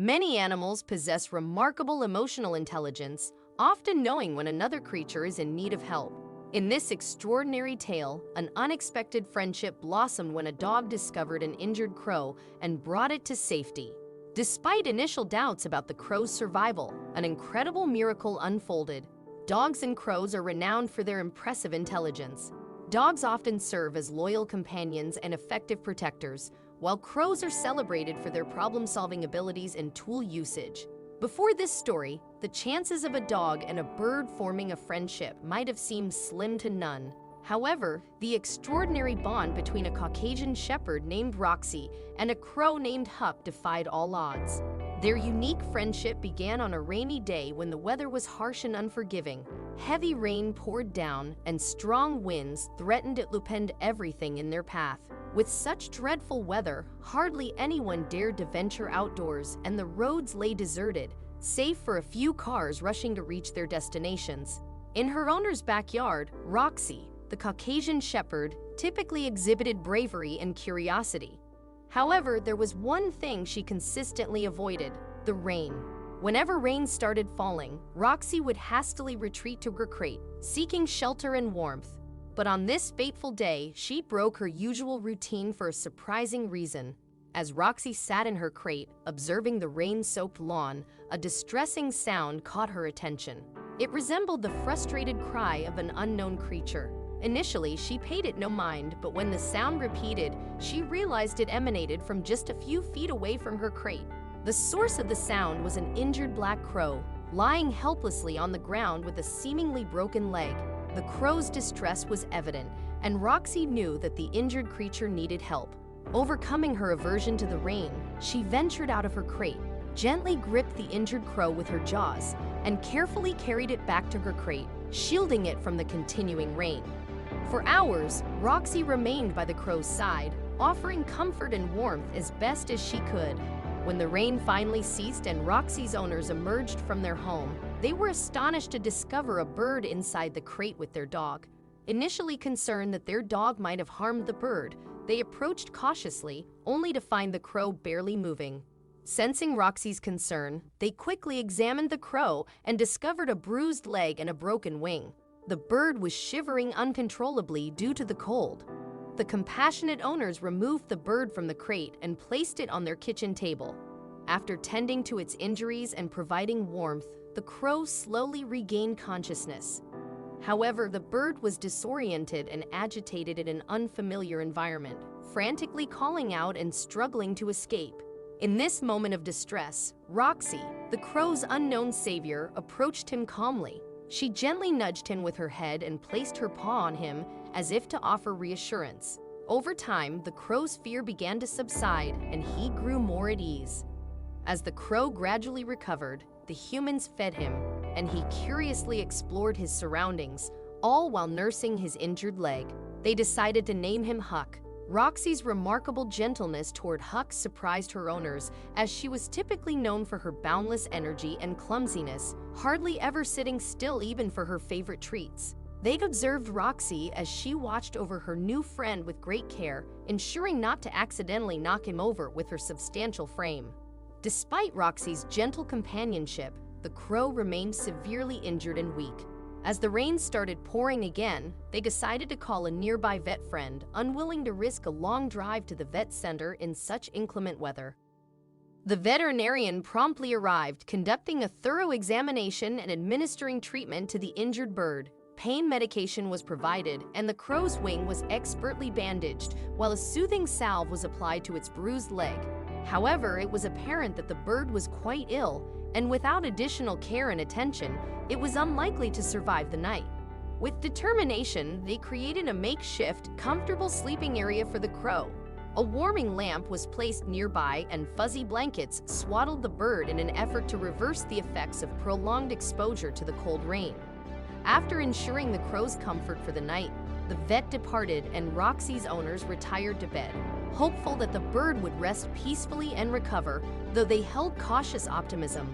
Many animals possess remarkable emotional intelligence, often knowing when another creature is in need of help. In this extraordinary tale, an unexpected friendship blossomed when a dog discovered an injured crow and brought it to safety. Despite initial doubts about the crow's survival, an incredible miracle unfolded. Dogs and crows are renowned for their impressive intelligence. Dogs often serve as loyal companions and effective protectors, while crows are celebrated for their problem-solving abilities and tool usage. Before this story, the chances of a dog and a bird forming a friendship might have seemed slim to none. However, the extraordinary bond between a Caucasian shepherd named Roxy and a crow named Huck defied all odds. Their unique friendship began on a rainy day when the weather was harsh and unforgiving. Heavy rain poured down, and strong winds threatened to upend everything in their path. With such dreadful weather, hardly anyone dared to venture outdoors, and the roads lay deserted, save for a few cars rushing to reach their destinations. In her owner's backyard, Roxy, the Caucasian shepherd, typically exhibited bravery and curiosity. However, there was one thing she consistently avoided: the rain. Whenever rain started falling, Roxy would hastily retreat to her crate, seeking shelter and warmth. But on this fateful day, she broke her usual routine for a surprising reason. As Roxy sat in her crate, observing the rain-soaked lawn, a distressing sound caught her attention. It resembled the frustrated cry of an unknown creature. Initially, she paid it no mind, but when the sound repeated, she realized it emanated from just a few feet away from her crate. The source of the sound was an injured black crow, lying helplessly on the ground with a seemingly broken leg. The crow's distress was evident, and Roxy knew that the injured creature needed help. Overcoming her aversion to the rain, she ventured out of her crate, gently gripped the injured crow with her jaws, and carefully carried it back to her crate, shielding it from the continuing rain. For hours, Roxy remained by the crow's side, offering comfort and warmth as best as she could. When the rain finally ceased and Roxy's owners emerged from their home, they were astonished to discover a bird inside the crate with their dog. Initially concerned that their dog might have harmed the bird, they approached cautiously, only to find the crow barely moving. Sensing Roxy's concern, they quickly examined the crow and discovered a bruised leg and a broken wing. The bird was shivering uncontrollably due to the cold. The compassionate owners removed the bird from the crate and placed it on their kitchen table. After tending to its injuries and providing warmth, the crow slowly regained consciousness. However, the bird was disoriented and agitated in an unfamiliar environment, frantically calling out and struggling to escape. In this moment of distress, Roxy, the crow's unknown savior, approached him calmly. She gently nudged him with her head and placed her paw on him as if to offer reassurance. Over time, the crow's fear began to subside and he grew more at ease. As the crow gradually recovered, the humans fed him, and he curiously explored his surroundings, all while nursing his injured leg. They decided to name him Huck. Roxy's remarkable gentleness toward Huck surprised her owners, as she was typically known for her boundless energy and clumsiness, hardly ever sitting still even for her favorite treats. They observed Roxy as she watched over her new friend with great care, ensuring not to accidentally knock him over with her substantial frame. Despite Roxy's gentle companionship, the crow remained severely injured and weak. As the rain started pouring again, they decided to call a nearby vet friend, unwilling to risk a long drive to the vet center in such inclement weather. The veterinarian promptly arrived, conducting a thorough examination and administering treatment to the injured bird. Pain medication was provided, and the crow's wing was expertly bandaged, while a soothing salve was applied to its bruised leg. However, it was apparent that the bird was quite ill, and without additional care and attention, it was unlikely to survive the night. With determination, they created a makeshift, comfortable sleeping area for the crow. A warming lamp was placed nearby, and fuzzy blankets swaddled the bird in an effort to reverse the effects of prolonged exposure to the cold rain. After ensuring the crow's comfort for the night, the vet departed and Roxy's owners retired to bed, hopeful that the bird would rest peacefully and recover, though they held cautious optimism.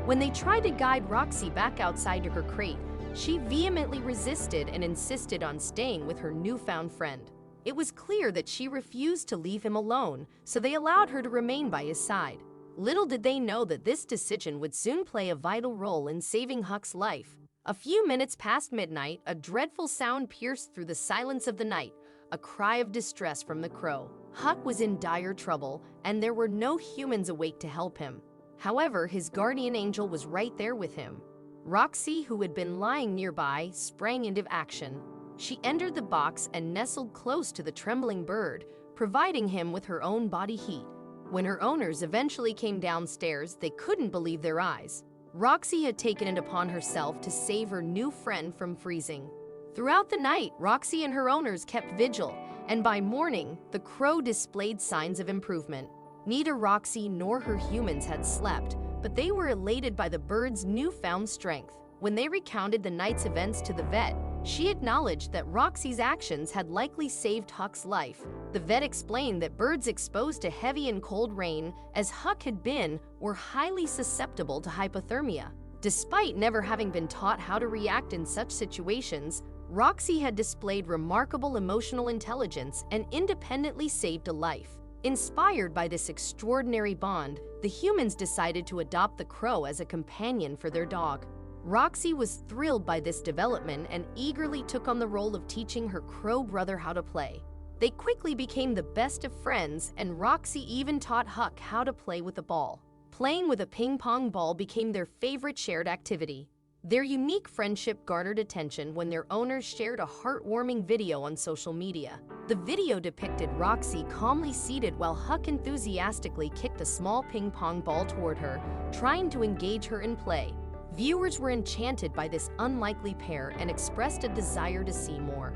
When they tried to guide Roxy back outside to her crate, she vehemently resisted and insisted on staying with her newfound friend. It was clear that she refused to leave him alone, so they allowed her to remain by his side. Little did they know that this decision would soon play a vital role in saving Huck's life. A few minutes past midnight, a dreadful sound pierced through the silence of the night, a cry of distress from the crow. Huck was in dire trouble, and there were no humans awake to help him. However, his guardian angel was right there with him. Roxy, who had been lying nearby, sprang into action. She entered the box and nestled close to the trembling bird, providing him with her own body heat. When her owners eventually came downstairs, they couldn't believe their eyes. Roxy had taken it upon herself to save her new friend from freezing. Throughout the night, Roxy and her owners kept vigil, and by morning, the crow displayed signs of improvement. Neither Roxy nor her humans had slept, but they were elated by the bird's newfound strength. When they recounted the night's events to the vet, she acknowledged that Roxy's actions had likely saved Huck's life. The vet explained that birds exposed to heavy and cold rain, as Huck had been, were highly susceptible to hypothermia. Despite never having been taught how to react in such situations, Roxy had displayed remarkable emotional intelligence and independently saved a life. Inspired by this extraordinary bond, the humans decided to adopt the crow as a companion for their dog. Roxy was thrilled by this development and eagerly took on the role of teaching her crow brother how to play. They quickly became the best of friends, and Roxy even taught Huck how to play with a ball. Playing with a ping pong ball became their favorite shared activity. Their unique friendship garnered attention when their owners shared a heartwarming video on social media. The video depicted Roxy calmly seated while Huck enthusiastically kicked a small ping pong ball toward her, trying to engage her in play. Viewers were enchanted by this unlikely pair and expressed a desire to see more.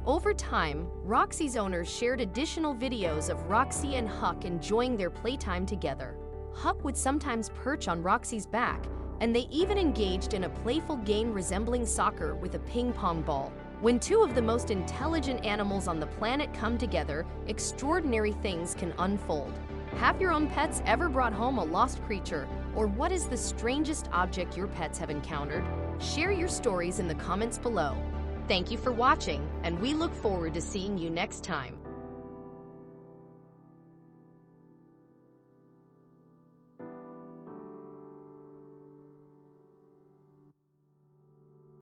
Over time, Roxy's owners shared additional videos of Roxy and Huck enjoying their playtime together. Huck would sometimes perch on Roxy's back, and they even engaged in a playful game resembling soccer with a ping pong ball. When two of the most intelligent animals on the planet come together, extraordinary things can unfold. Have your own pets ever brought home a lost creature? Or what is the strangest object your pets have encountered? Share your stories in the comments below. Thank you for watching, and we look forward to seeing you next time.